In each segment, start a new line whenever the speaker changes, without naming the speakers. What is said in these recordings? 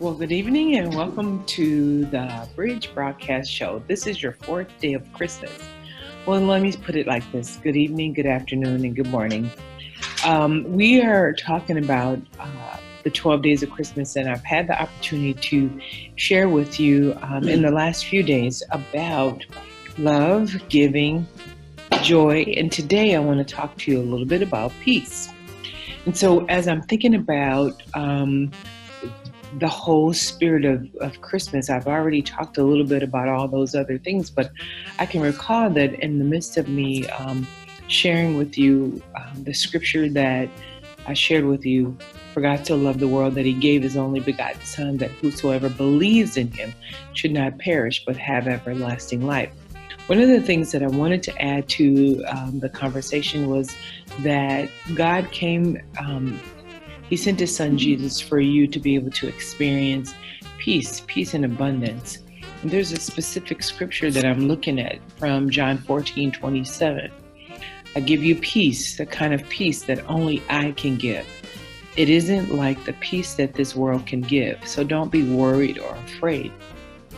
Well, good evening and welcome to the Bridge Broadcast Show. This is your fourth day of Christmas. Well, let me put it like this. Good evening, good afternoon, and good morning. We are talking about the 12 days of Christmas, and I've had the opportunity to share with you in the last few days about love, giving, joy, and today I want to talk to you a little bit about peace. And so as I'm thinking about the whole spirit of Christmas, I've already talked a little bit about all those other things, but I can recall that in the midst of me sharing with you the scripture that I shared with you, for God so loved the world that he gave his only begotten Son, that whosoever believes in him should not perish but have everlasting life. One of the things that I wanted to add to the conversation was that God came, he sent his Son Jesus for you to be able to experience peace in abundance. And there's a specific scripture that I'm looking at from John 14:27. I give you peace, the kind of peace that only I can give. It isn't like the peace that this world can give. So don't be worried or afraid.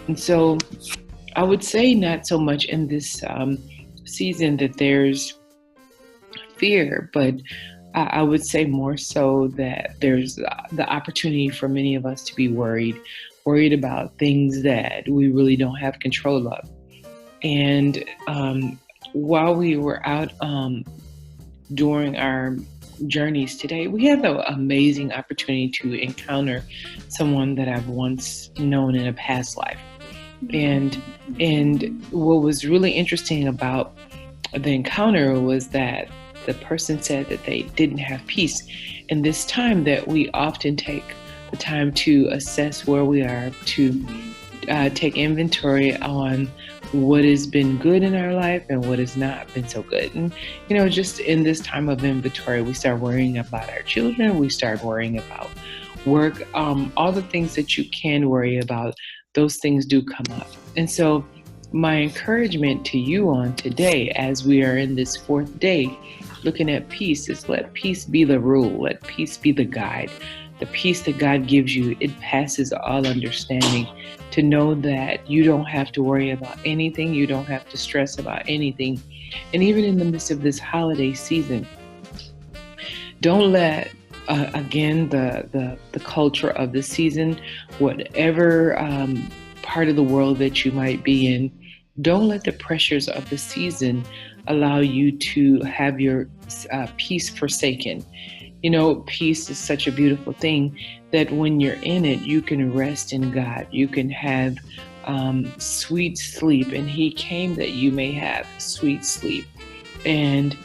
And so I would say not so much in this season that there's fear, but I would say more so that there's the opportunity for many of us to be worried about things that we really don't have control of. And while we were out during our journeys today, we had the amazing opportunity to encounter someone that I've once known in a past life. And what was really interesting about the encounter was that the person said that they didn't have peace. And this time that we often take the time to assess where we are, to take inventory on what has been good in our life and what has not been so good. And, just in this time of inventory, we start worrying about our children. We start worrying about work, all the things that you can worry about. Those things do come up. And so my encouragement to you on today, as we are in this fourth day looking at peace, is let peace be the rule. Let peace be the guide. The peace that God gives you, it passes all understanding, to know that you don't have to worry about anything. You don't have to stress about anything. And even in the midst of this holiday season, don't let again, the culture of the season, whatever part of the world that you might be in, don't let the pressures of the season allow you to have your peace forsaken. Peace is such a beautiful thing that when you're in it, you can rest in God. You can have sweet sleep, and he came that you may have sweet sleep. And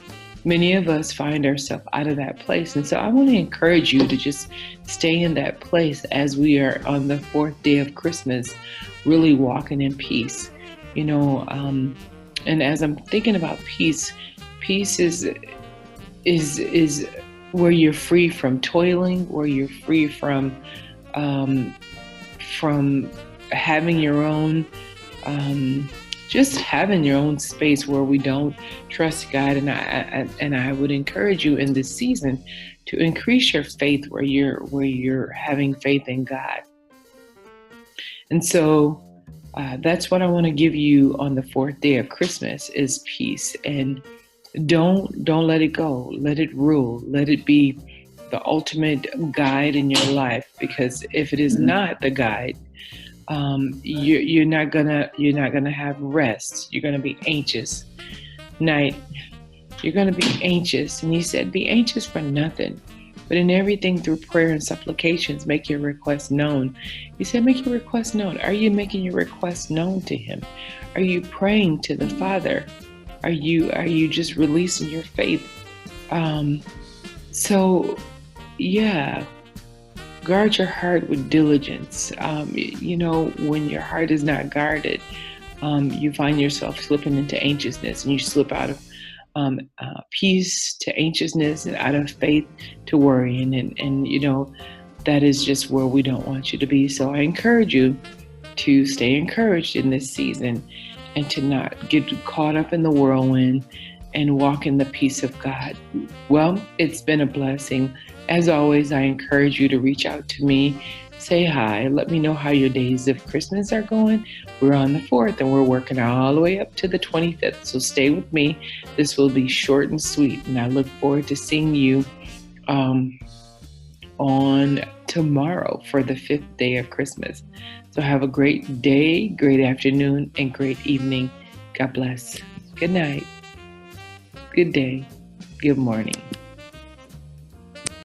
many of us find ourselves out of that place. And so I want to encourage you to just stay in that place as we are on the fourth day of Christmas, really walking in peace. And as I'm thinking about peace is where you're free from toiling, where you're free from having your own just having your own space where we don't trust God. And I would encourage you in this season to increase your faith where you're having faith in God. And so that's what I want to give you on the fourth day of Christmas, is peace. And don't let it go. Let it rule. Let it be the ultimate guide in your life. Because if it is not the guide, you're not gonna have rest. You're gonna be anxious. You're gonna be anxious. And he said, be anxious for nothing, but in everything through prayer and supplications, make your requests known. He said, make your requests known. Are you making your requests known to him? Are you praying to the Father? Are you just releasing your faith? So yeah. Guard your heart with diligence. When your heart is not guarded, you find yourself slipping into anxiousness, and you slip out of peace to anxiousness, and out of faith to worrying. And that is just where we don't want you to be. So I encourage you to stay encouraged in this season and to not get caught up in the whirlwind and walk in the peace of God. Well, it's been a blessing. As always, I encourage you to reach out to me, say hi. Let me know how your days of Christmas are going. We're on the 4th and we're working all the way up to the 25th. So stay with me. This will be short and sweet. And I look forward to seeing you on tomorrow for the 5th day of Christmas. So have a great day, great afternoon, and great evening. God bless. Good night. Good day. Good morning.